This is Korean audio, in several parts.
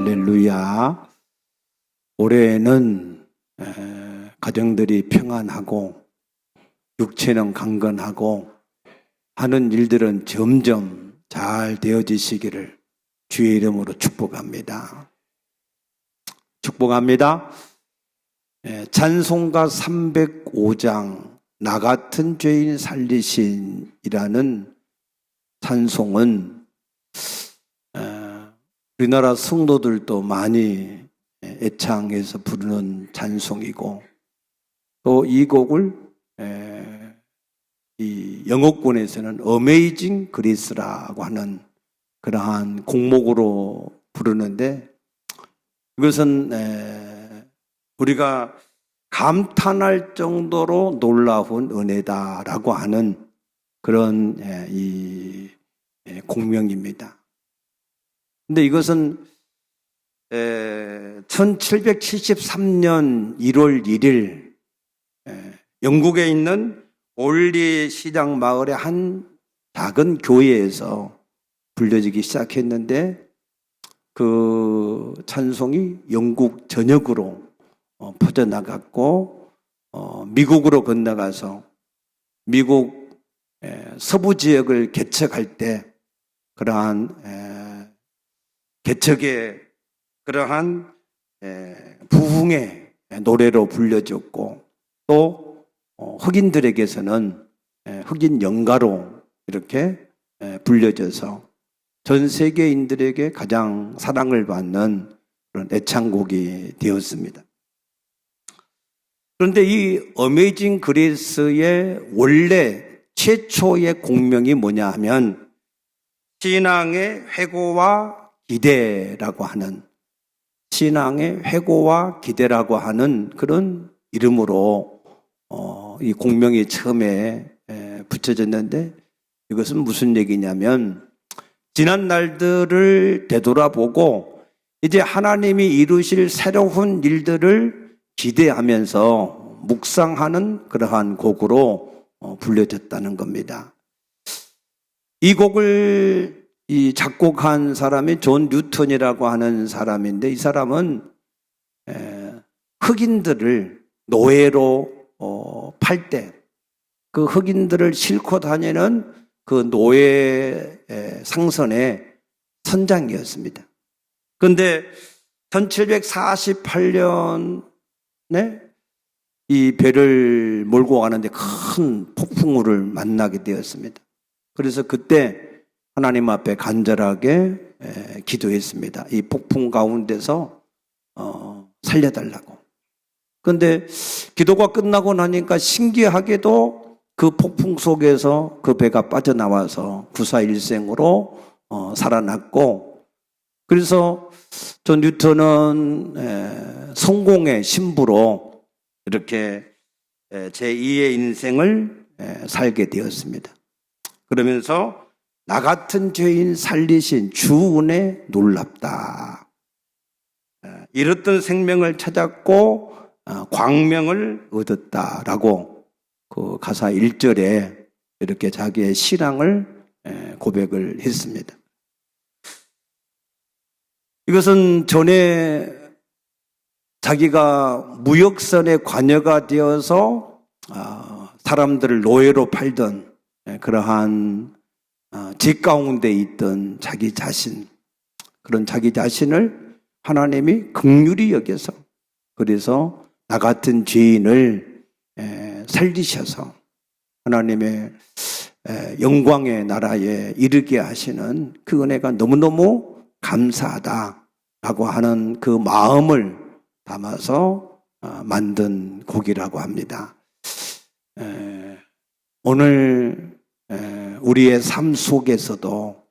할렐루야. 올해는 가정들이 평안하고 육체는 강건하고 하는 일들은 점점 잘 되어지시기를 주의 이름으로 축복합니다. 축복합니다. 찬송가 305장 나 같은 죄인 살리신이라는 찬송은 우리나라 성도들도 많이 애창해서 부르는 찬송이고, 또 이 곡을 이 영어권에서는 어메이징 그리스라고 하는 그러한 곡목으로 부르는데, 이것은 우리가 감탄할 정도로 놀라운 은혜다라고 하는 그런 이 곡명입니다. 근데 이것은 1773년 1월 1일 영국에 있는 올리 시장 마을의 한 작은 교회에서 불려지기 시작했는데, 그 찬송이 영국 전역으로 퍼져나갔고, 미국으로 건너가서 미국 서부 지역을 개척할 때 그러한 개척의 그러한 부흥의 노래로 불려졌고, 또 흑인들에게서는 흑인 연가로 이렇게 불려져서 전 세계인들에게 가장 사랑을 받는 그런 애창곡이 되었습니다. 그런데 이 어메이징 그레이스의 원래 최초의 곡명이 뭐냐 하면 신앙의 회고와 기대라고 하는, 신앙의 회고와 기대라고 하는 그런 이름으로 이 곡명이 처음에 붙여졌는데, 이것은 무슨 얘기냐면 지난 날들을 되돌아보고 이제 하나님이 이루실 새로운 일들을 기대하면서 묵상하는 그러한 곡으로 불려졌다는 겁니다. 이 곡을 이 작곡한 사람이 존 뉴턴이라고 하는 사람인데, 이 사람은 흑인들을 노예로 팔 때 그 흑인들을 싣고 다니는 그 노예 상선의 선장이었습니다. 그런데 1748년에 이 배를 몰고 가는데 큰 폭풍우를 만나게 되었습니다. 그래서 그때 하나님 앞에 간절하게 기도했습니다. 이 폭풍 가운데서 살려달라고. 그런데 기도가 끝나고 나니까 신기하게도 그 폭풍 속에서 그 배가 빠져나와서 구사일생으로 살아났고, 그래서 존 뉴턴은 성공의 신부로 이렇게 제2의 인생을 살게 되었습니다. 그러면서 나 같은 죄인 살리신 주 은혜 놀랍다. 잃었던 생명을 찾았고 광명을 얻었다라고 그 가사 1절에 이렇게 자기의 신앙을 고백을 했습니다. 이것은 전에 자기가 무역선에 관여가 되어서 사람들을 노예로 팔던 그러한 집 가운데 있던 자기 자신, 그런 자기 자신을 하나님이 긍휼히 여겨서, 그래서 나 같은 죄인을 살리셔서 하나님의 영광의 나라에 이르게 하시는 그 은혜가 너무너무 감사하다라고 하는 그 마음을 담아서 만든 곡이라고 합니다. 오늘 우리의 삶 속에서도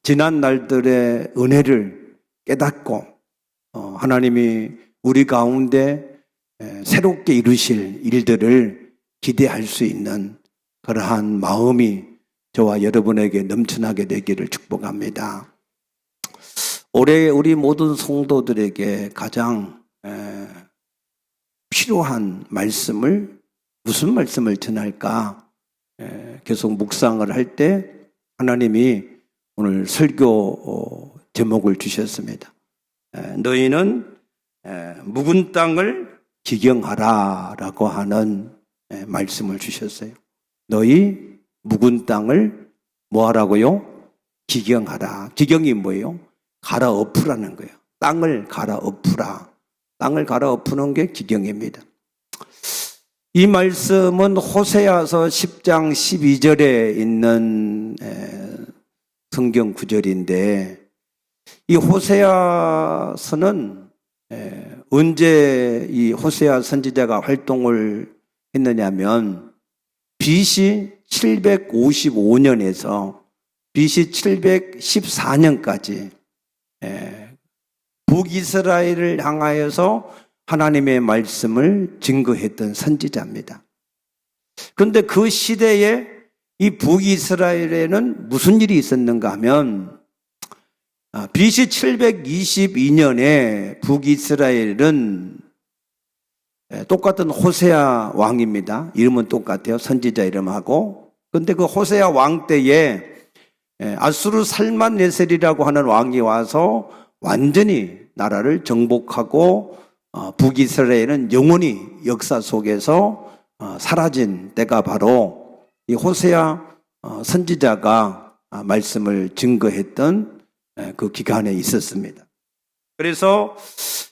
지난 날들의 은혜를 깨닫고 하나님이 우리 가운데 새롭게 이루실 일들을 기대할 수 있는 그러한 마음이 저와 여러분에게 넘쳐나게 되기를 축복합니다. 올해 우리 모든 성도들에게 가장 필요한 말씀을, 무슨 말씀을 전할까 계속 묵상을 할 때 하나님이 오늘 설교 제목을 주셨습니다. 너희는 묵은 땅을 기경하라라고 하는 말씀을 주셨어요. 너희 묵은 땅을 뭐 하라고요? 기경하라. 기경이 뭐예요? 갈아엎으라는 거예요. 땅을 갈아엎으라. 땅을 갈아엎는 게 기경입니다. 이 말씀은 호세아서 10장 12절에 있는 성경 구절인데, 이 호세아서는 언제 이 호세아 선지자가 활동을 했느냐면 BC 755년에서 BC 714년까지 북이스라엘을 향하여서 하나님의 말씀을 증거했던 선지자입니다. 그런데 그 시대에 이 북이스라엘에는 무슨 일이 있었는가 하면 BC 722년에 북이스라엘은 똑같은 호세아 왕입니다. 이름은 똑같아요. 선지자 이름하고. 그런데 그 호세아 왕 때에 아수르 살만네셀이라고 하는 왕이 와서 완전히 나라를 정복하고 북이스라엘은 영원히 역사 속에서 사라진 때가 바로 이 호세아 선지자가 말씀을 증거했던 그 기간에 있었습니다. 그래서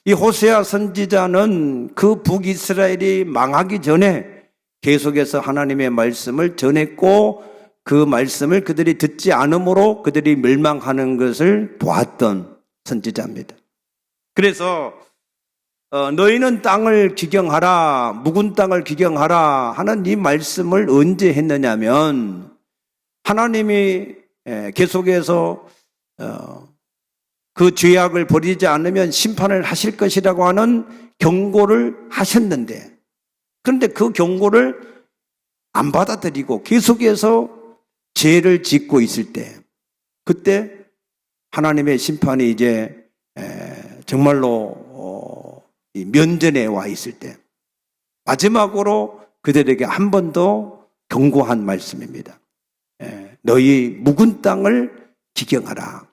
이 호세아 선지자는 그 북이스라엘이 망하기 전에 계속해서 하나님의 말씀을 전했고, 그 말씀을 그들이 듣지 않으므로 그들이 멸망하는 것을 보았던 선지자입니다. 그래서 너희는 땅을 기경하라, 묵은 땅을 기경하라 하는 이 말씀을 언제 했느냐면 하나님이 계속해서 그 죄악을 버리지 않으면 심판을 하실 것이라고 하는 경고를 하셨는데, 그런데 그 경고를 안 받아들이고 계속해서 죄를 짓고 있을 때, 그때 하나님의 심판이 이제 정말로 면전에 와 있을 때 마지막으로 그들에게 한 번 더 경고한 말씀입니다. 너희 묵은 땅을 기경하라.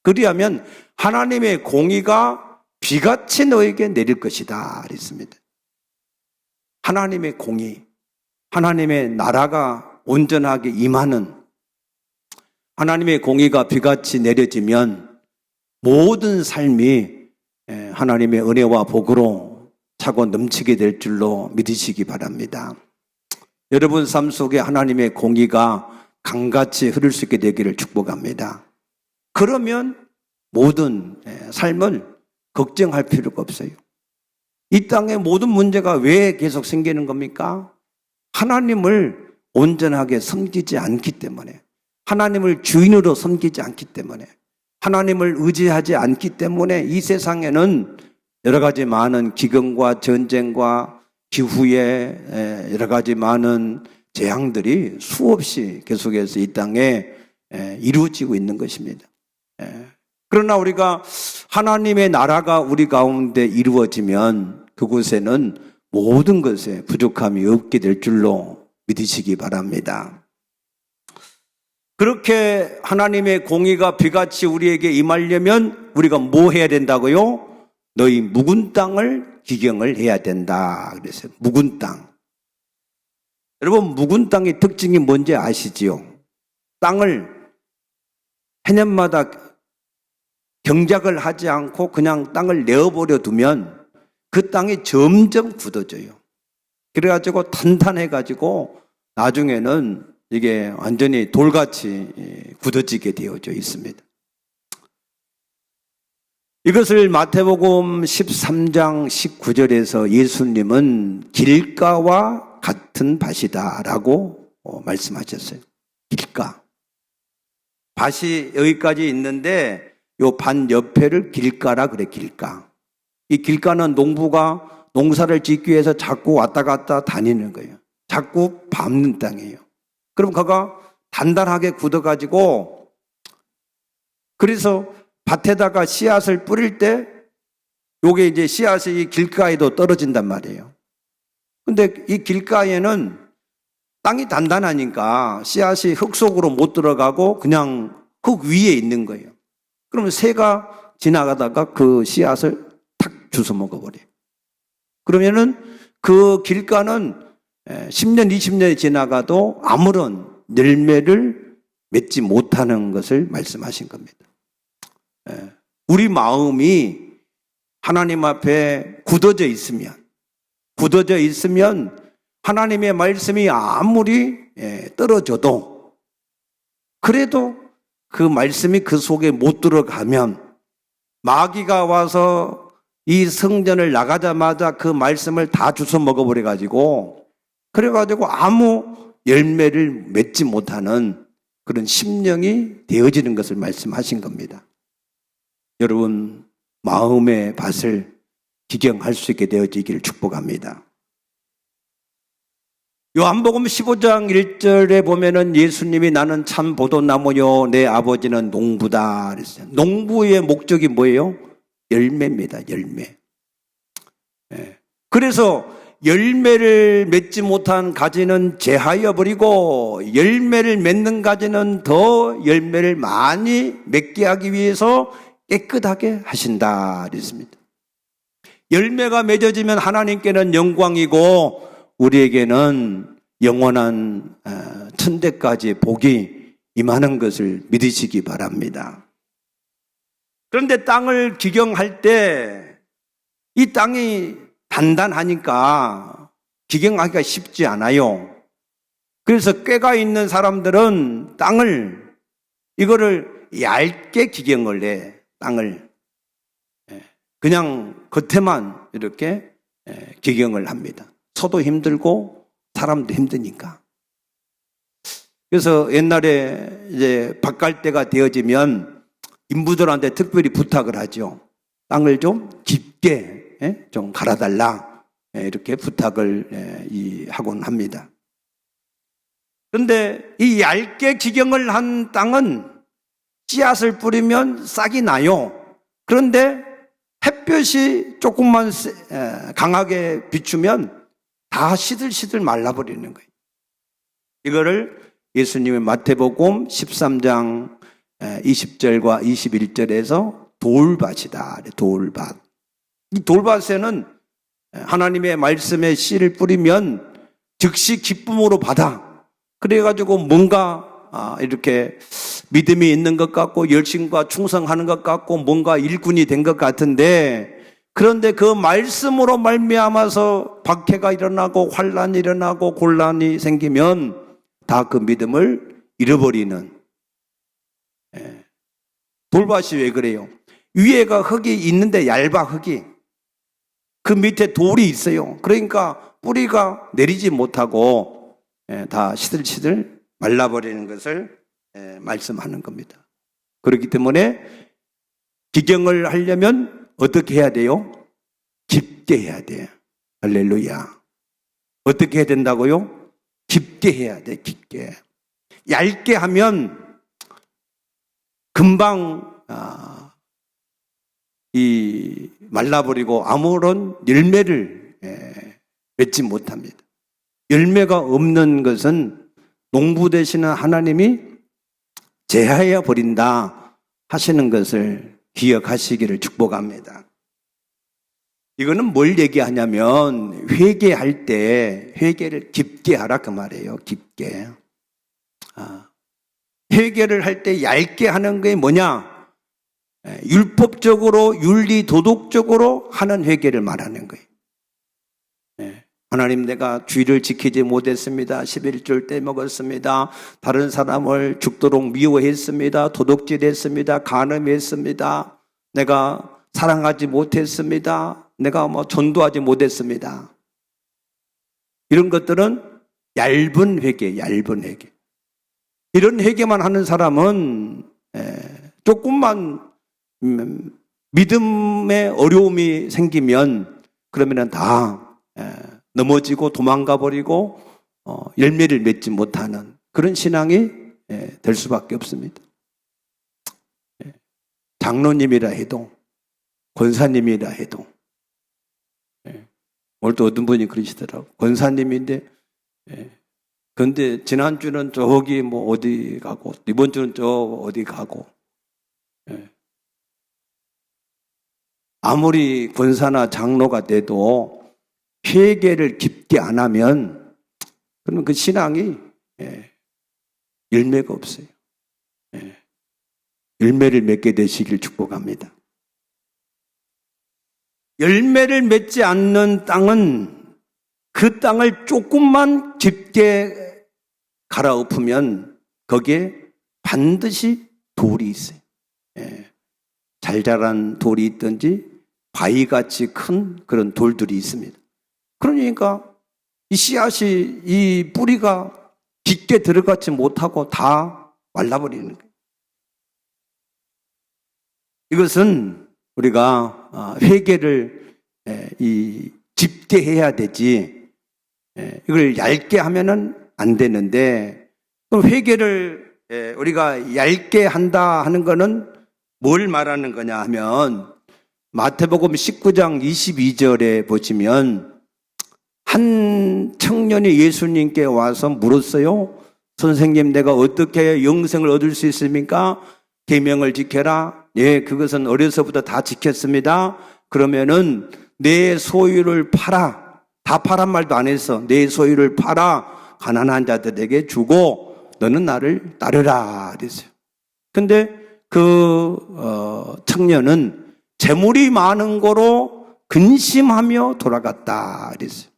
그리하면 하나님의 공의가 비같이 너에게 내릴 것이다 그랬습니다. 하나님의 공의, 하나님의 나라가 온전하게 임하는, 하나님의 공의가 비같이 내려지면 모든 삶이 하나님의 은혜와 복으로 차고 넘치게 될 줄로 믿으시기 바랍니다. 여러분 삶 속에 하나님의 공의가 강같이 흐를 수 있게 되기를 축복합니다. 그러면 모든 삶을 걱정할 필요가 없어요. 이 땅의 모든 문제가 왜 계속 생기는 겁니까? 하나님을 온전하게 섬기지 않기 때문에, 하나님을 주인으로 섬기지 않기 때문에, 하나님을 의지하지 않기 때문에 이 세상에는 여러 가지 많은 기근과 전쟁과 기후에 여러 가지 많은 재앙들이 수없이 계속해서 이 땅에 이루어지고 있는 것입니다. 그러나 우리가 하나님의 나라가 우리 가운데 이루어지면 그곳에는 모든 것에 부족함이 없게 될 줄로 믿으시기 바랍니다. 그렇게 하나님의 공의가 비같이 우리에게 임하려면 우리가 뭐 해야 된다고요? 너희 묵은 땅을 기경을 해야 된다 그랬어요. 묵은 땅. 여러분, 묵은 땅의 특징이 뭔지 아시지요? 땅을 해년마다 경작을 하지 않고 그냥 땅을 내어버려 두면 그 땅이 점점 굳어져요. 그래가지고 탄탄해가지고 나중에는 이게 완전히 돌같이 굳어지게 되어져 있습니다. 이것을 마태복음 13장 19절에서 예수님은 길가와 같은 밭이다 라고 말씀하셨어요. 길가. 밭이 여기까지 있는데 요 반 옆에를 길가라 그래. 길가. 이 길가는 농부가 농사를 짓기 위해서 자꾸 왔다 갔다 다니는 거예요. 자꾸 밟는 땅이에요. 그럼 그가 단단하게 굳어가지고, 그래서 밭에다가 씨앗을 뿌릴 때 요게 이제 씨앗이 이 길가에도 떨어진단 말이에요. 근데 이 길가에는 땅이 단단하니까 씨앗이 흙 속으로 못 들어가고 그냥 흙 위에 있는 거예요. 그러면 새가 지나가다가 그 씨앗을 탁 주워 먹어버려요. 그러면은 그 길가는 10년, 20년이 지나가도 아무런 열매를 맺지 못하는 것을 말씀하신 겁니다. 우리 마음이 하나님 앞에 굳어져 있으면 하나님의 말씀이 아무리 떨어져도 그래도 그 말씀이 그 속에 못 들어가면 마귀가 와서 이 성전을 나가자마자 그 말씀을 다 주워 먹어버려가지고 그래가지고 아무 열매를 맺지 못하는 그런 심령이 되어지는 것을 말씀하신 겁니다. 여러분 마음의 밭을 기경할 수 있게 되어지기를 축복합니다. 요한복음 15장 1절에 보면은 예수님이 나는 참 포도나무요 내 아버지는 농부다 그랬어요. 농부의 목적이 뭐예요? 열매입니다. 열매. 그래서 열매를 맺지 못한 가지는 제하여 버리고 열매를 맺는 가지는 더 열매를 많이 맺게 하기 위해서 깨끗하게 하신다 그랬습니다. 열매가 맺어지면 하나님께는 영광이고 우리에게는 영원한 천대까지 복이 임하는 것을 믿으시기 바랍니다. 그런데 땅을 기경할 때 이 땅이 단단하니까 기경하기가 쉽지 않아요. 그래서 꾀가 있는 사람들은 땅을 이거를 얇게 기경을 해. 땅을 그냥 겉에만 이렇게 기경을 합니다. 소도 힘들고 사람도 힘드니까. 그래서 옛날에 이제 밭갈 때가 되어지면 인부들한테 특별히 부탁을 하죠. 땅을 좀 깊게 좀 갈아달라 이렇게 부탁을 하곤 합니다. 그런데 이 얇게 기경을 한 땅은 씨앗을 뿌리면 싹이 나요. 그런데 햇볕이 조금만 강하게 비추면 다 시들시들 말라버리는 거예요. 이거를 예수님의 마태복음 13장 20절과 21절에서 돌밭이다. 돌밭. 이 돌밭에는 하나님의 말씀에 씨를 뿌리면 즉시 기쁨으로 받아. 그래가지고 뭔가 이렇게 믿음이 있는 것 같고 열심과 충성하는 것 같고 뭔가 일꾼이 된 것 같은데 그런데 그 말씀으로 말미암아서 박해가 일어나고 환란이 일어나고 곤란이 생기면 다 그 믿음을 잃어버리는 돌밭이 왜 그래요? 위에가 흙이 있는데 얇아 흙이 그 밑에 돌이 있어요. 그러니까 뿌리가 내리지 못하고 다 시들시들 말라버리는 것을 말씀하는 겁니다. 그렇기 때문에 기경을 하려면 어떻게 해야 돼요? 깊게 해야 돼요. 할렐루야. 어떻게 해야 된다고요? 깊게 해야 돼. 깊게. 얇게 하면 금방 이 말라버리고 아무런 열매를 맺지 못합니다. 열매가 없는 것은 농부 되시는 하나님이 제하여 버린다 하시는 것을 기억하시기를 축복합니다. 이거는 뭘 얘기하냐면 회개할 때 회개를 깊게 하라 그 말이에요. 깊게. 회개를 할 때 얇게 하는 게 뭐냐? 율법적으로 윤리 도덕적으로 하는 회개를 말하는 거예요. 하나님 내가 주의를 지키지 못했습니다. 11절 떼먹었습니다. 다른 사람을 죽도록 미워했습니다. 도둑질했습니다. 간음했습니다. 내가 사랑하지 못했습니다. 내가 전도하지 못했습니다. 이런 것들은 얇은 회개, 얇은 회개. 이런 회개만 하는 사람은 조금만 믿음의 어려움이 생기면 그러면 다 넘어지고 도망가 버리고 열매를 맺지 못하는 그런 신앙이 될 수밖에 없습니다. 장로님이라 해도 권사님이라 해도 오늘 또 어떤 분이 그러시더라고. 권사님인데 그런데 지난주는 저기 어디 가고 이번 주는 저 어디 가고 아무리 권사나 장로가 돼도 회개를 깊게 안 하면 그러면 그 신앙이 열매가 없어요. 열매를 맺게 되시길 축복합니다. 열매를 맺지 않는 땅은 그 땅을 조금만 깊게 갈아엎으면 거기에 반드시 돌이 있어요. 잘 자란 돌이 있든지 바위같이 큰 그런 돌들이 있습니다. 그러니까 이 씨앗이, 이 뿌리가 깊게 들어가지 못하고 다 말라버리는 거예요. 이것은 우리가 회개를 깊게 해야 되지, 이걸 얇게 하면은 안 되는데, 그럼 회개를 우리가 얇게 한다 하는 거는 뭘 말하는 거냐 하면, 마태복음 19장 22절에 보시면 한 청년이 예수님께 와서 물었어요. 선생님, 내가 어떻게 영생을 얻을 수 있습니까? 계명을 지켜라. 예, 그것은 어려서부터 다 지켰습니다. 그러면은 내 소유를 팔아. 다 파란 말도 안 했어. 내 소유를 팔아 가난한 자들에게 주고 너는 나를 따르라 그랬어요. 근데 그 청년은 재물이 많은 거로 근심하며 돌아갔다 그랬어요.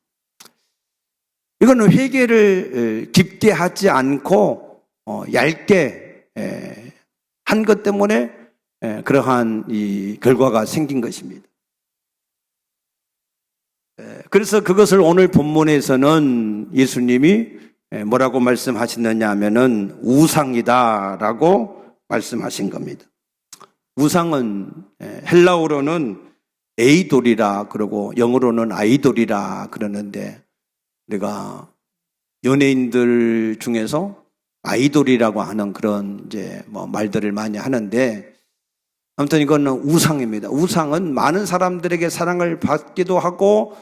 이거는 회개를 깊게 하지 않고 얇게 한 것 때문에 그러한 이 결과가 생긴 것입니다. 그래서 그것을 오늘 본문에서는 예수님이 뭐라고 말씀하시느냐 하면은 우상이다라고 말씀하신 겁니다. 우상은 헬라어로는 에이돌이라 그러고 영어로는 아이돌이라 그러는데, 우리가 연예인들 중에서 아이돌이라고 하는 그런 이제 뭐 말들을 많이 하는데, 아무튼 이거는 우상입니다. 우상은 많은 사람들에게 사랑을 받기도 하고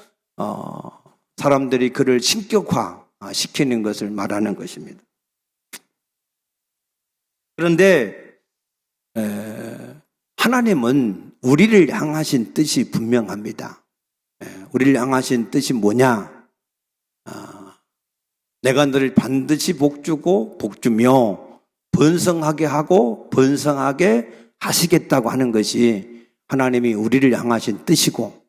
사람들이 그를 신격화 시키는 것을 말하는 것입니다. 그런데 하나님은 우리를 향하신 뜻이 분명합니다. 우리를 향하신 뜻이 뭐냐? 내가 너를 반드시 복주고 복주며 번성하게 하고 번성하게 하시겠다고 하는 것이 하나님이 우리를 향하신 뜻이고,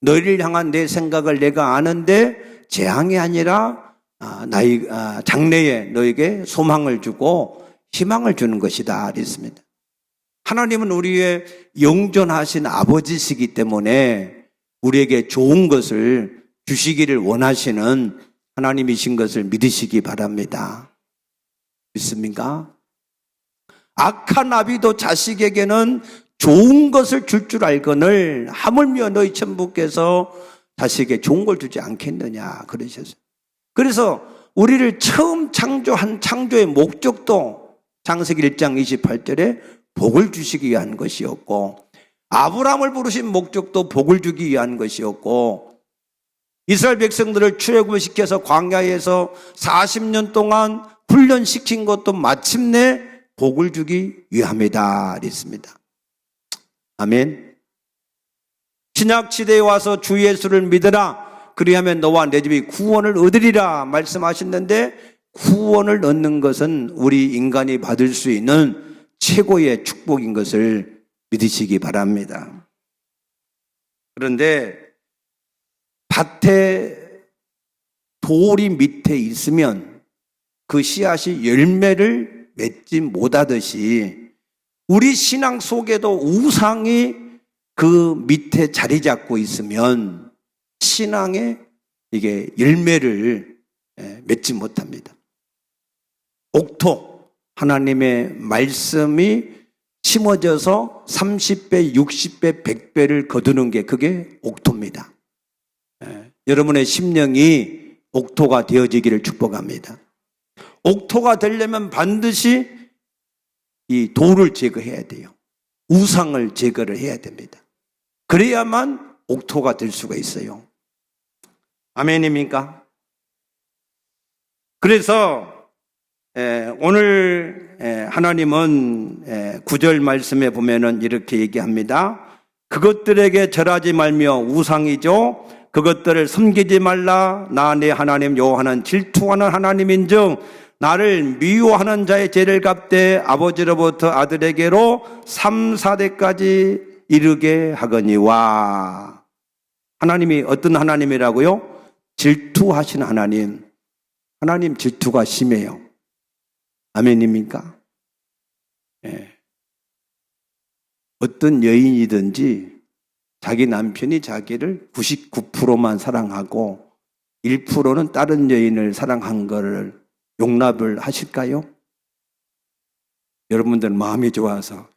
너희를 향한 내 생각을 내가 아는데 재앙이 아니라 장래에 너에게 소망을 주고 희망을 주는 것이다 그랬습니다. 하나님은 우리의 영존하신 아버지시기 때문에 우리에게 좋은 것을 주시기를 원하시는 하나님이신 것을 믿으시기 바랍니다. 믿습니까? 악한 아비도 자식에게는 좋은 것을 줄 줄 알거늘 하물며 너희 천부께서 자식에게 좋은 걸 주지 않겠느냐 그러셨어요. 그래서 우리를 처음 창조한 창조의 목적도 창세기 1장 28절에 복을 주시기 위한 것이었고, 아브라함을 부르신 목적도 복을 주기 위한 것이었고, 이스라엘 백성들을 출애굽시켜서 광야에서 40년 동안 훈련시킨 것도 마침내 복을 주기 위함이다 그랬습니다. 아멘. 신약 시대에 와서 주 예수를 믿으라, 그리하면 너와 내 집이 구원을 얻으리라 말씀하셨는데, 구원을 얻는 것은 우리 인간이 받을 수 있는 최고의 축복인 것을 믿으시기 바랍니다. 그런데 밭에 돌이 밑에 있으면 그 씨앗이 열매를 맺지 못하듯이, 우리 신앙 속에도 우상이 그 밑에 자리 잡고 있으면 신앙에 이게 열매를 맺지 못합니다. 옥토, 하나님의 말씀이 심어져서 30배, 60배, 100배를 거두는 게 그게 옥토입니다. 여러분의 심령이 옥토가 되어지기를 축복합니다. 옥토가 되려면 반드시 이 돌을 제거해야 돼요. 우상을 제거를 해야 됩니다. 그래야만 옥토가 될 수가 있어요. 아멘입니까? 그래서 오늘 하나님은 9절 말씀에 보면은 이렇게 얘기합니다. 그것들에게 절하지 말며 우상이죠. 그것들을 섬기지 말라. 나 내 하나님 여호와는 질투하는 하나님인즉 나를 미워하는 자의 죄를 갚되 아버지로부터 아들에게로 3, 4대까지 이르게 하거니와. 하나님이 어떤 하나님이라고요? 질투하시는 하나님. 하나님 질투가 심해요. 아멘입니까? 예. 어떤 여인이든지 자기 남편이 자기를 99%만 사랑하고 1%는 다른 여인을 사랑한 거를 용납을 하실까요? 여러분들 마음이 좋아서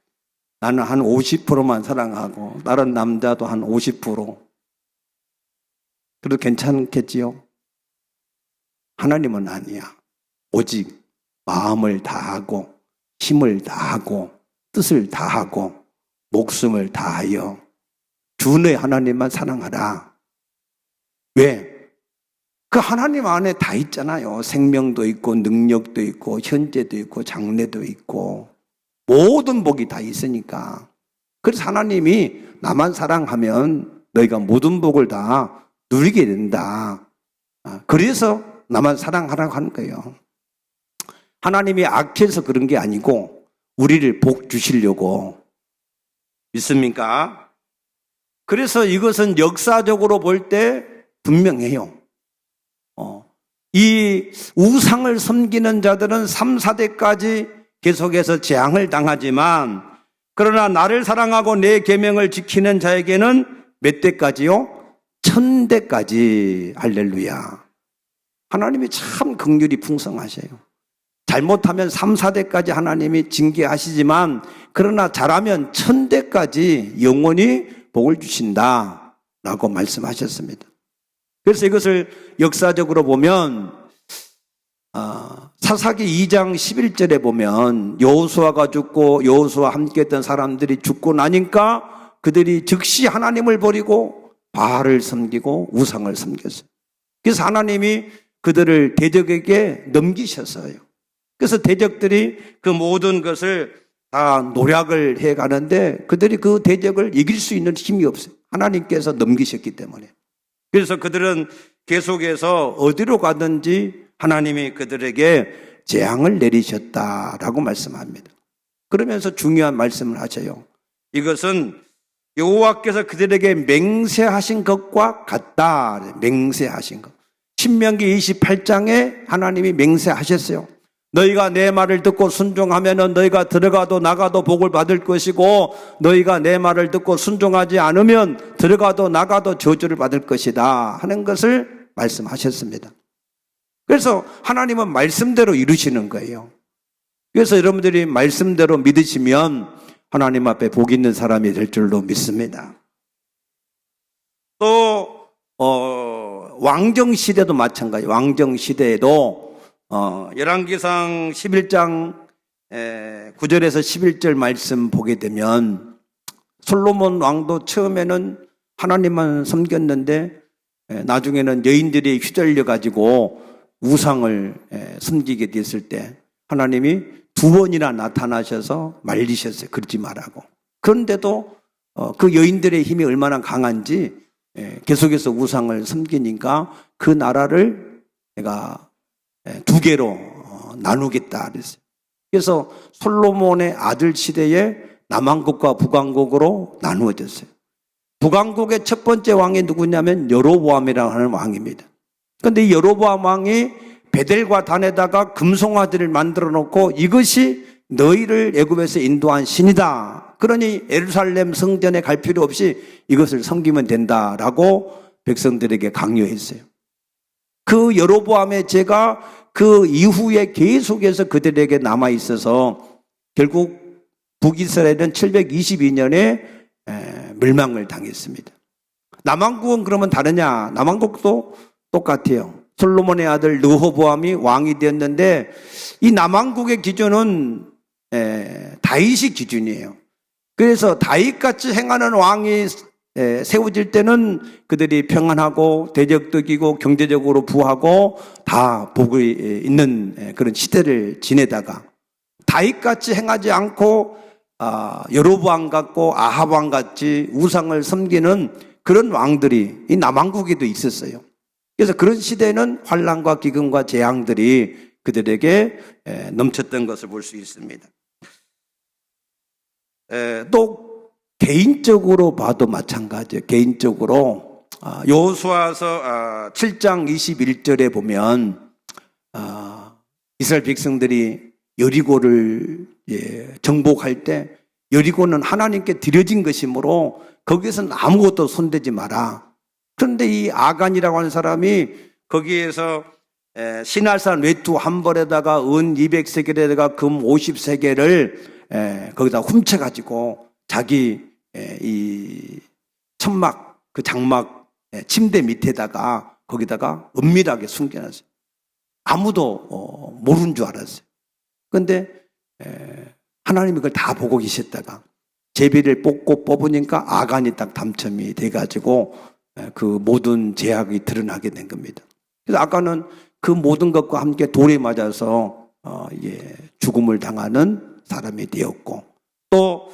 나는 한 50%만 사랑하고 다른 남자도 한 50%. 그래도 괜찮겠지요? 하나님은 아니야. 오직 마음을 다하고 힘을 다하고 뜻을 다하고 목숨을 다하여 주 너의 하나님만 사랑하라. 왜? 그 하나님 안에 다 있잖아요. 생명도 있고 능력도 있고 현재도 있고 장래도 있고 모든 복이 다 있으니까. 그래서 하나님이 나만 사랑하면 너희가 모든 복을 다 누리게 된다. 그래서 나만 사랑하라고 하는 거예요. 하나님이 악해서 그런 게 아니고 우리를 복 주시려고. 믿습니까? 그래서 이것은 역사적으로 볼 때 분명해요. 이 우상을 섬기는 자들은 3, 4대까지 계속해서 재앙을 당하지만 그러나 나를 사랑하고 내 계명을 지키는 자에게는 몇 대까지요? 1000대까지. 할렐루야. 하나님이 참 긍휼이 풍성하셔요. 잘못하면 3, 4대까지 하나님이 징계하시지만 그러나 잘하면 1000대까지 영원히 복을 주신다 라고 말씀하셨습니다. 그래서 이것을 역사적으로 보면 사사기 2장 11절에 보면 여호수아가 죽고 여호수아와 함께했던 사람들이 죽고 나니까 그들이 즉시 하나님을 버리고 바알을 섬기고 우상을 섬겼어요. 그래서 하나님이 그들을 대적에게 넘기셨어요. 그래서 대적들이 그 모든 것을 다 노력을 해가는데 그들이 그 대적을 이길 수 있는 힘이 없어요. 하나님께서 넘기셨기 때문에. 그래서 그들은 계속해서 어디로 가든지 하나님이 그들에게 재앙을 내리셨다라고 말씀합니다. 그러면서 중요한 말씀을 하셔요. 이것은 여호와께서 그들에게 맹세하신 것과 같다. 맹세하신 것. 신명기 28장에 하나님이 맹세하셨어요. 너희가 내 말을 듣고 순종하면은 너희가 들어가도 나가도 복을 받을 것이고 너희가 내 말을 듣고 순종하지 않으면 들어가도 나가도 저주를 받을 것이다 하는 것을 말씀하셨습니다. 그래서 하나님은 말씀대로 이루시는 거예요. 그래서 여러분들이 말씀대로 믿으시면 하나님 앞에 복 있는 사람이 될 줄로 믿습니다. 또 왕정시대도 마찬가지예요. 왕정시대에도 열왕기상 11장 9절에서 11절 말씀 보게 되면 솔로몬 왕도 처음에는 하나님만 섬겼는데 나중에는 여인들이 휘둘려 가지고 우상을 섬기게 됐을 때 하나님이 2번이나 나타나셔서 말리셨어요. 그러지 말라고. 그런데도 그 여인들의 힘이 얼마나 강한지 계속해서 우상을 섬기니까 그 나라를 내가 2개로 나누겠다 그랬어요. 그래서 솔로몬의 아들 시대에 남왕국과 북왕국으로 나누어졌어요. 북왕국의 첫 번째 왕이 누구냐면 여로보암이라고 하는 왕입니다. 그런데 이 여로보암 왕이 베델과 단에다가 금송아지를 만들어 놓고 이것이 너희를 애굽에서 인도한 신이다. 그러니 예루살렘 성전에 갈 필요 없이 이것을 섬기면 된다라고 백성들에게 강요했어요. 그 여로보암의 죄가 그 이후에 계속해서 그들에게 남아있어서 결국 북이스라엘은 722년에 멸망을 당했습니다. 남왕국은 그러면 다르냐? 남왕국도 똑같아요. 솔로몬의 아들 르호보암이 왕이 되었는데 이 남왕국의 기준은 다윗이 기준이에요. 그래서 다윗같이 행하는 왕이 세워질 때는 그들이 평안하고 대적도 이기고 경제적으로 부하고 다 복이 있는 그런 시대를 지내다가 다윗같이 행하지 않고 여로보암 같고 아합 왕 같이 우상을 섬기는 그런 왕들이 이 남왕국에도 있었어요. 그래서 그런 시대에는 환난과 기근과 재앙들이 그들에게 넘쳤던 것을 볼 수 있습니다. 또 개인적으로 봐도 마찬가지예요. 개인적으로 여호수아서 7장 21절에 보면 이스라엘 백성들이 여리고를 정복할 때 여리고는 하나님께 드려진 것이므로 거기에서는 아무것도 손대지 마라. 그런데 이 아간이라고 하는 사람이 거기에서 시날산 외투 한 벌에다가 은 200세겔에다가 금 50세겔을 거기다 훔쳐가지고 자기 이 천막 그 장막 침대 밑에다가 거기다가 은밀하게 숨겨놨어요. 아무도 모르는 줄 알았어요. 그런데 하나님이 그걸 다 보고 계셨다가 제비를 뽑으니까 아간이 딱 당첨이 돼가지고 그 모든 죄악이 드러나게 된 겁니다. 그래서 아간은 그 모든 것과 함께 돌에 맞아서 죽음을 당하는 사람이 되었고, 또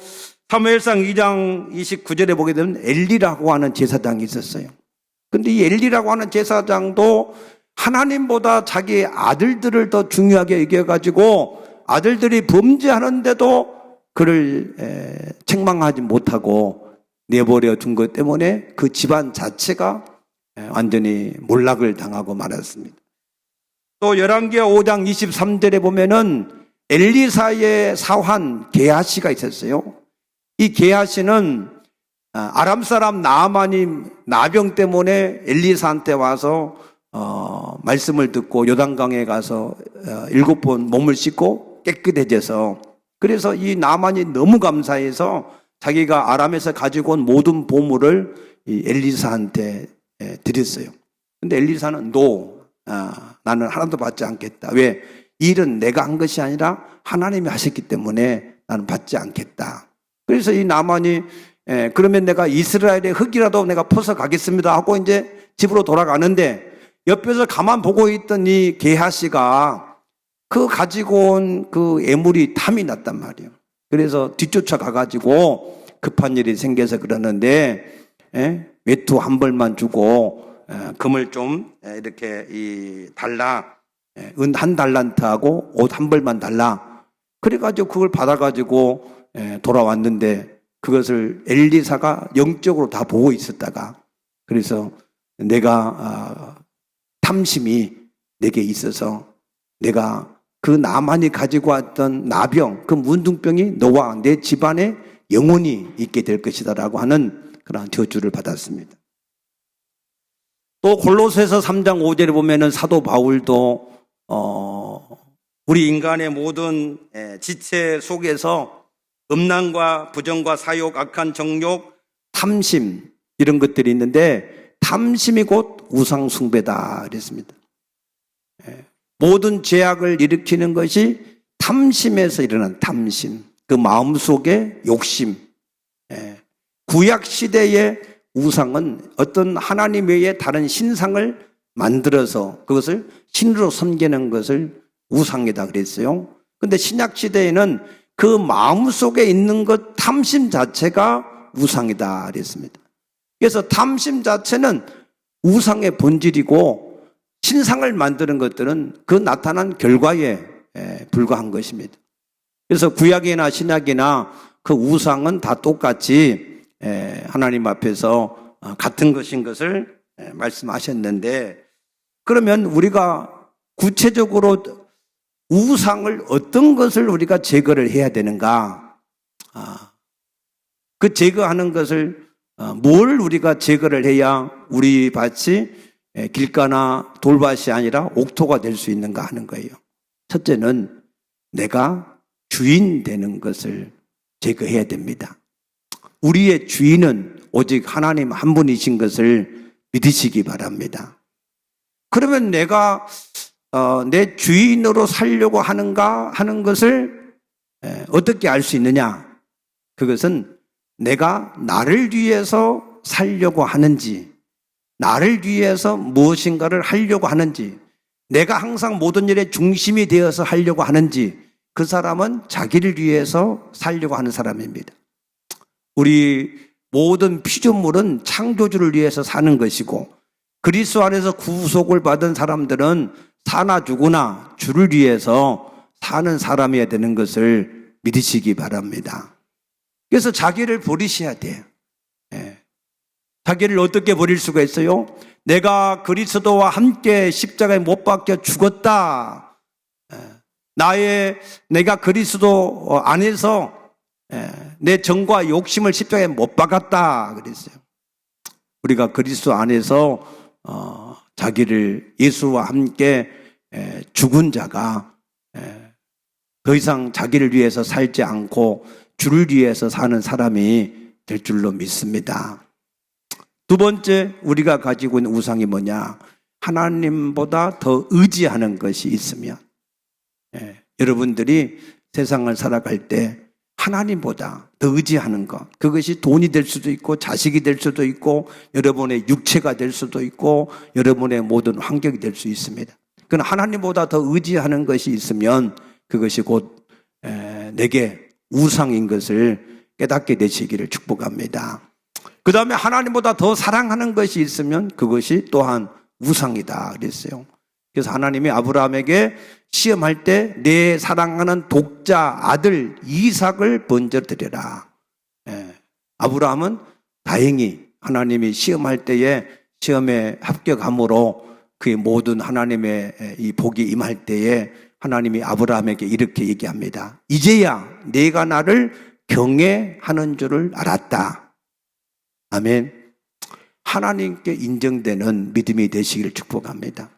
사무엘상 2장 29절에 보게 되면 엘리라고 하는 제사장이 있었어요. 근데 이 엘리라고 하는 제사장도 하나님보다 자기 아들들을 더 중요하게 여겨가지고 아들들이 범죄하는데도 그를 책망하지 못하고 내버려 둔 것 때문에 그 집안 자체가 완전히 몰락을 당하고 말았습니다. 또 열왕기하 5장 23절에 보면은 엘리사의 사환 게하시가 있었어요. 이 게하시는 아람 사람 나아만이 나병 때문에 엘리사한테 와서 말씀을 듣고 요단강에 가서 7번 몸을 씻고 깨끗해져서, 그래서 이 나아만이 너무 감사해서 자기가 아람에서 가지고 온 모든 보물을 이 엘리사한테 드렸어요. 근데 엘리사는 나는 하나도 받지 않겠다. 왜? 이 일은 내가 한 것이 아니라 하나님이 하셨기 때문에 나는 받지 않겠다. 그래서 이 나만이 그러면 내가 이스라엘의 흙이라도 내가 퍼서 가겠습니다 하고 이제 집으로 돌아가는데, 옆에서 가만 보고 있던 이 게하시가 그 가지고 온 그 애물이 탐이 났단 말이에요. 그래서 뒤쫓아 가가지고 급한 일이 생겨서 그러는데 외투 한 벌만 주고 금을 좀 이렇게 달라, 은 한 달란트하고 옷 한 벌만 달라. 그래가지고 그걸 받아가지고 돌아왔는데 그것을 엘리사가 영적으로 다 보고 있었다가, 그래서 내가 탐심이 내게 있어서 내가 그 나만이 가지고 왔던 나병, 그 문둥병이 너와 내 집안에 영원히 있게 될 것이다 라고 하는 그런 저주를 받았습니다. 또 골로새서 3장 5절에 보면은 사도 바울도 우리 인간의 모든 지체 속에서 음란과 부정과 사욕, 악한 정욕, 탐심 이런 것들이 있는데 탐심이 곧 우상 숭배다 그랬습니다. 모든 죄악을 일으키는 것이 탐심에서 일어난 탐심, 그 마음속의 욕심. 구약 시대의 우상은 어떤 하나님 외에 다른 신상을 만들어서 그것을 신으로 섬기는 것을 우상이다 그랬어요. 근데 신약 시대에는 그 마음속에 있는 것 탐심 자체가 우상이다 그랬습니다. 그래서 탐심 자체는 우상의 본질이고 신상을 만드는 것들은 그 나타난 결과에 불과한 것입니다. 그래서 구약이나 신약이나 그 우상은 다 똑같이 하나님 앞에서 같은 것인 것을 말씀하셨는데, 그러면 우리가 구체적으로 우상을 어떤 것을 우리가 제거를 해야 되는가? 그 제거하는 것을 뭘 우리가 제거를 해야 우리 밭이 길가나 돌밭이 아니라 옥토가 될 수 있는가 하는 거예요. 첫째는 내가 주인 되는 것을 제거해야 됩니다. 우리의 주인은 오직 하나님 한 분이신 것을 믿으시기 바랍니다. 그러면 내가 내 주인으로 살려고 하는가 하는 것을 어떻게 알 수 있느냐? 그것은 내가 나를 위해서 살려고 하는지, 나를 위해서 무엇인가를 하려고 하는지, 내가 항상 모든 일의 중심이 되어서 하려고 하는지, 그 사람은 자기를 위해서 살려고 하는 사람입니다. 우리 모든 피조물은 창조주를 위해서 사는 것이고, 그리스도 안에서 구속을 받은 사람들은 사나 죽으나 주를 위해서 사는 사람이어야 되는 것을 믿으시기 바랍니다. 그래서 자기를 버리셔야 돼요. 자기를 어떻게 버릴 수가 있어요? 내가 그리스도와 함께 십자가에 못 박혀 죽었다. 내가 그리스도 안에서 내 정과 욕심을 십자가에 못 박았다 그랬어요. 우리가 그리스도 안에서 자기를 예수와 함께 죽은 자가 더 이상 자기를 위해서 살지 않고 주를 위해서 사는 사람이 될 줄로 믿습니다. 두 번째, 우리가 가지고 있는 우상이 뭐냐? 하나님보다 더 의지하는 것이 있으면, 여러분들이 세상을 살아갈 때 하나님보다 더 의지하는 것, 그것이 돈이 될 수도 있고 자식이 될 수도 있고 여러분의 육체가 될 수도 있고 여러분의 모든 환경이 될 수 있습니다. 그러나 하나님보다 더 의지하는 것이 있으면 그것이 곧 내게 우상인 것을 깨닫게 되시기를 축복합니다. 그 다음에 하나님보다 더 사랑하는 것이 있으면 그것이 또한 우상이다 그랬어요. 그래서 하나님이 아브라함에게 시험할 때 내 사랑하는 독자 아들 이삭을 먼저 드려라. 아브라함은 다행히 하나님이 시험할 때에 시험에 합격함으로 그의 모든 하나님의 이 복이 임할 때에 하나님이 아브라함에게 이렇게 얘기합니다. 이제야 내가 나를 경외하는 줄을 알았다. 아멘. 하나님께 인정되는 믿음이 되시기를 축복합니다.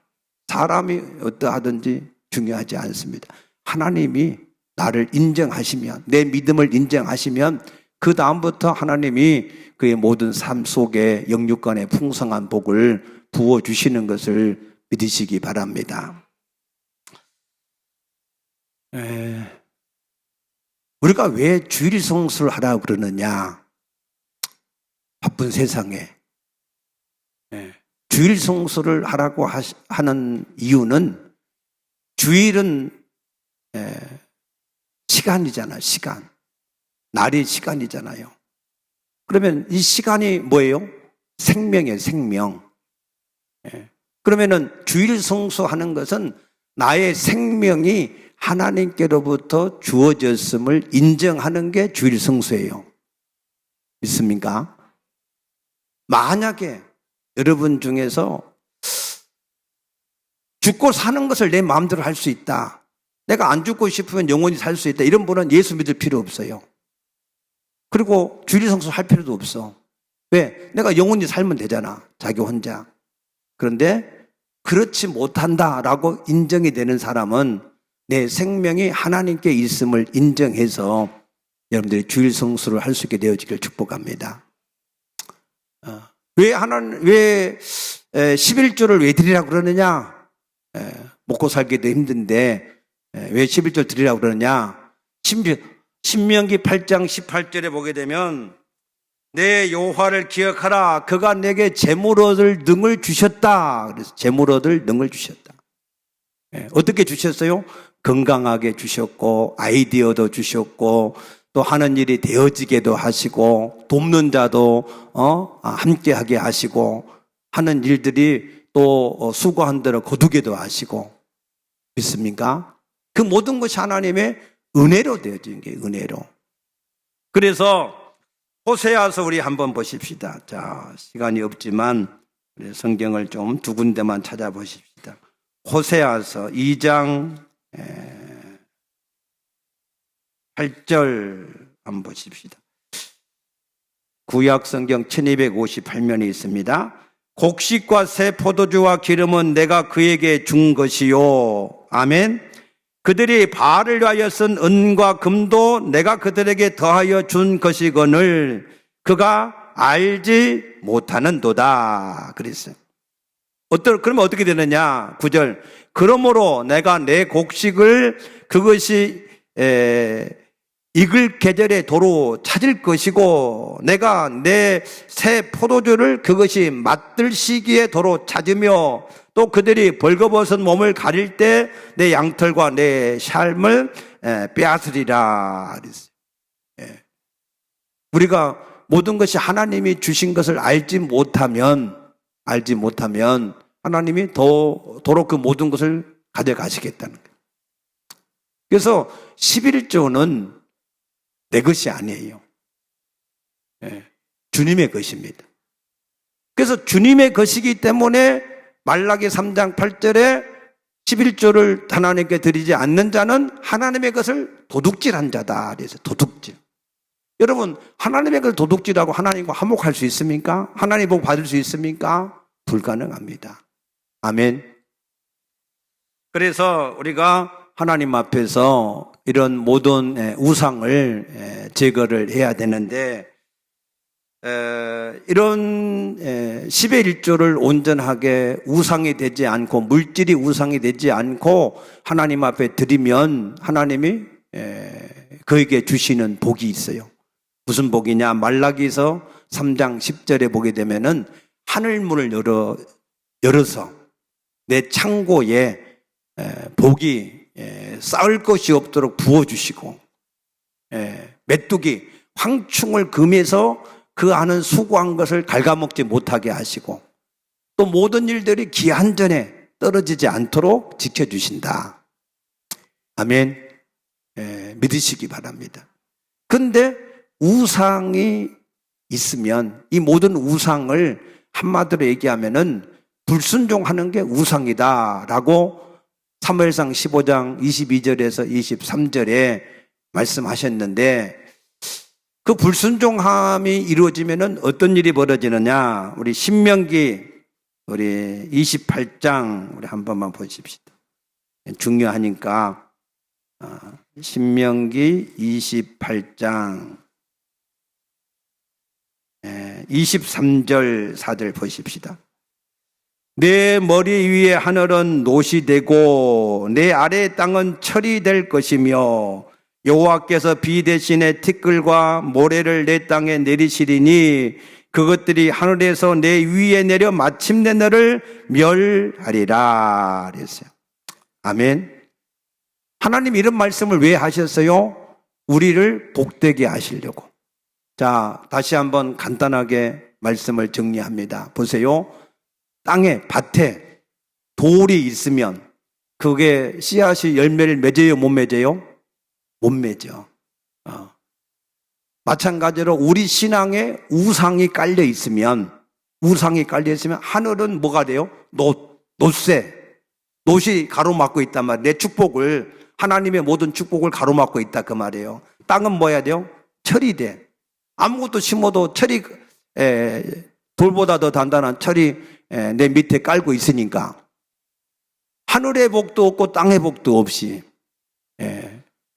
사람이 어떠하든지 중요하지 않습니다. 하나님이 나를 인정하시면, 내 믿음을 인정하시면 그 다음부터 하나님이 그의 모든 삶 속에 영육간의 풍성한 복을 부어주시는 것을 믿으시기 바랍니다. 우리가 왜 주일 성수를 하라고 그러느냐? 바쁜 세상에 주일 성수를 하라고 하는 이유는, 주일은 시간이잖아요. 시간. 날이 시간이잖아요. 그러면 이 시간이 뭐예요? 생명이에요. 생명. 그러면은 주일 성수하는 것은 나의 생명이 하나님께로부터 주어졌음을 인정하는 게 주일 성수예요. 믿습니까? 만약에 여러분 중에서 죽고 사는 것을 내 마음대로 할 수 있다, 내가 안 죽고 싶으면 영원히 살 수 있다, 이런 분은 예수 믿을 필요 없어요. 그리고 주일 성수 할 필요도 없어. 왜? 내가 영원히 살면 되잖아, 자기 혼자. 그런데 그렇지 못한다라고 인정이 되는 사람은 내 생명이 하나님께 있음을 인정해서 여러분들이 주일 성수를 할 수 있게 되어지길 축복합니다. 왜 11조를 왜 드리라고 그러느냐? 먹고 살기도 힘든데 왜 11조 드리라고 그러느냐? 신명기 8장 18절에 보게 되면 내 여호와를 기억하라. 그가 내게 재물 얻을 능을 주셨다. 그래서 재물 얻을 능을 주셨다. 어떻게 주셨어요? 건강하게 주셨고, 아이디어도 주셨고, 또 하는 일이 되어지게도 하시고, 돕는 자도 함께하게 하시고, 하는 일들이 또 수고한 대로 거두게도 하시고. 믿습니까? 그 모든 것이 하나님의 은혜로 되어진 게 은혜로. 그래서 호세아서 우리 한번 보십시다. 자, 시간이 없지만 성경을 좀 두 군데만 찾아보십시다. 호세아서 2장 8절 한번 보십시다. 구약 성경 1258면에 있습니다. 곡식과 새 포도주와 기름은 내가 그에게 준 것이요. 아멘. 그들이 바알을 위하여 쓴 은과 금도 내가 그들에게 더하여 준 것이거늘 그가 알지 못하는도다. 그랬어요. 그러면 어떻게 되느냐? 9절. 그러므로 내가 내 곡식을 그것이 익을 계절에 도로 찾을 것이고 내가 내 새 포도주를 그것이 맛들 시기에 도로 찾으며 또 그들이 벌거벗은 몸을 가릴 때 내 양털과 내 삶을 빼앗으리라 그랬어요. 우리가 모든 것이 하나님이 주신 것을 알지 못하면 하나님이 도로 그 모든 것을 가져가시겠다는 거예요. 그래서 11조는 내 것이 아니에요. 주님의 것입니다. 그래서 주님의 것이기 때문에 말라기 3장 8절에 11조를 하나님께 드리지 않는 자는 하나님의 것을 도둑질한 자다. 그래서 도둑질. 여러분, 하나님의 것을 도둑질하고 하나님과 화목할 수 있습니까? 하나님 복 받을 수 있습니까? 불가능합니다. 아멘. 그래서 우리가 하나님 앞에서 이런 모든 우상을 제거를 해야 되는데, 이런 10의 1조를 온전하게 우상이 되지 않고 물질이 우상이 되지 않고 하나님 앞에 드리면 하나님이 그에게 주시는 복이 있어요. 무슨 복이냐? 말라기서 3장 10절에 보게 되면은 하늘문을 열어서 내 창고에 복이 쌓을 것이 없도록 부어주시고, 메뚜기 황충을 금해서 그 안은 수고한 것을 갉아먹지 못하게 하시고, 또 모든 일들이 기한전에 떨어지지 않도록 지켜주신다. 아멘. 믿으시기 바랍니다. 근데 우상이 있으면 이 모든 우상을 한마디로 얘기하면은 불순종하는 게 우상이다 라고 사무엘상 15장 22절에서 23절에 말씀하셨는데, 그 불순종함이 이루어지면은 어떤 일이 벌어지느냐? 우리 신명기 우리 28장 우리 한 번만 보십시다. 중요하니까. 신명기 28장 23절 4절 보십시다. 내 머리 위에 하늘은 노시 되고 내 아래 땅은 철이 될 것이며 여호와께서 비 대신에 티끌과 모래를 내 땅에 내리시리니 그것들이 하늘에서 내 위에 내려 마침내 너를 멸하리라 그랬어요. 아멘. 하나님 이런 말씀을 왜 하셨어요? 우리를 복되게 하시려고. 자, 다시 한번 간단하게 말씀을 정리합니다. 보세요. 땅에, 밭에 돌이 있으면 그게 씨앗이 열매를 맺어요, 못 맺어요? 못 맺어. 마찬가지로 우리 신앙에 우상이 깔려 있으면 하늘은 뭐가 돼요? 놋새. 놋이 가로막고 있단 말이에요. 내 축복을, 하나님의 모든 축복을 가로막고 있다 그 말이에요. 땅은 뭐 해야 돼요? 철이 돼. 아무것도 심어도 철이, 돌보다 더 단단한 철이 내 밑에 깔고 있으니까 하늘의 복도 없고 땅의 복도 없이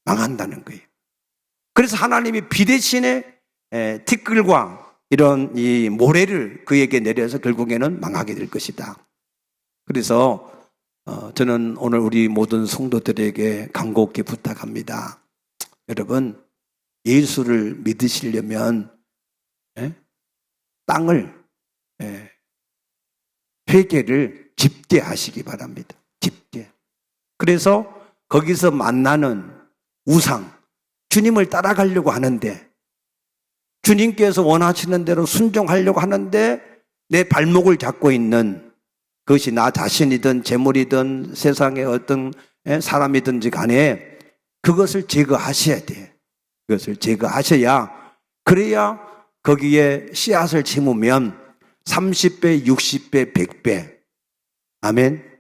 망한다는 거예요. 그래서 하나님이 비 대신에 티끌과 이런 이 모래를 그에게 내려서 결국에는 망하게 될 것이다. 그래서 저는 오늘 우리 모든 성도들에게 간곡히 부탁합니다. 여러분, 예수를 믿으시려면 땅을 회개를 깊게 하시기 바랍니다. 깊게. 그래서 거기서 만나는 우상, 주님을 따라가려고 하는데, 주님께서 원하시는 대로 순종하려고 하는데 내 발목을 잡고 있는 그것이 나 자신이든 재물이든 세상의 어떤 사람이든지 간에 그것을 제거하셔야 돼. 그것을 제거하셔야, 그래야 거기에 씨앗을 심으면 30배, 60배, 100배. 아멘.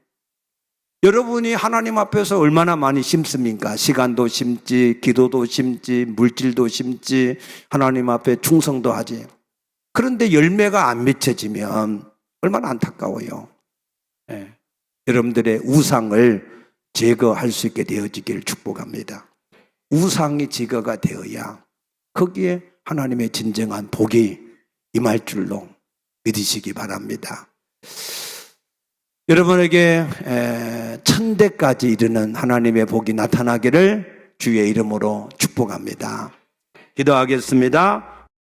여러분이 하나님 앞에서 얼마나 많이 심습니까? 시간도 심지, 기도도 심지, 물질도 심지, 하나님 앞에 충성도 하지. 그런데 열매가 안 맺혀지면 얼마나 안타까워요. 여러분들의 우상을 제거할 수 있게 되어지기를 축복합니다. 우상이 제거가 되어야 거기에 하나님의 진정한 복이 임할 줄로 믿으시기 바랍니다. 여러분에게 천대까지 이르는 하나님의 복이 나타나기를 주의 이름으로 축복합니다. 기도하겠습니다.